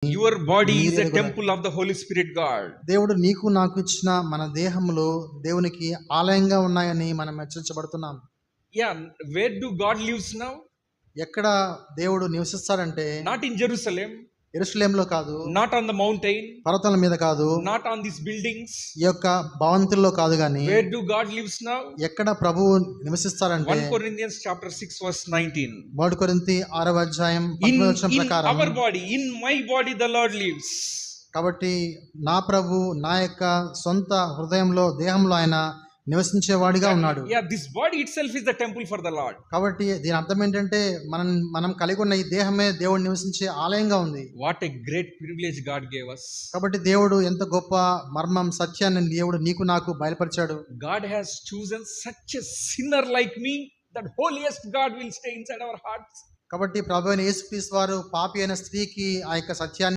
Your body is a మీరెరుగున temple of the Holy Spirit God. దేవుడు నీకు నాకు ఇచ్చిన మన దేహములు దేవునికి ఆలయంగా ఉన్నాయని మనం హెచ్చరించబడుతున్నాం. Yeah, where do God lives now? ఎక్కడ దేవుడు నివసిస్తాడంటే Not in Jerusalem, యెరూషలేములో కాదు, not on the mountain, పర్వతాల మీద కాదు, not on these buildings. ఈ యొక్క భవంతుల్లో కాదు గాని Where do God lives now? ఎక్కడ ప్రభువు నివసిస్తాడంటే 1 Corinthians chapter 6 verse 19. 1 కొరింథీ 6వ అధ్యాయం In 19వ వచనం ప్రకారం, our body, in my body the Lord lives. కాబట్టి నా ప్రభు నా యొక్క సొంత హృదయంలో దేహంలో ఆయన నివసించేవాడిగా ఉన్నాడు. Yeah, this body itself is the temple for the Lord. కాబట్టి దీని అర్థం ఏంటంటే మనం కలిగి ఉన్న ఈ దేహమే దేవుడు నివసించే ఆలయంగా ఉంది. What a great privilege God gave us. కాబట్టి దేవుడు ఎంత గొప్ప మర్మం సత్యాన్ని దేవుడు నీకు నాకు బయలుపరిచాడు. God has chosen such a sinner like me that holiest God will stay inside our hearts. కాబట్టి ప్రభువైన యేసుక్రీస్తు వారు పాపి అయిన స్త్రీకి ఆ యొక్క సత్యాన్ని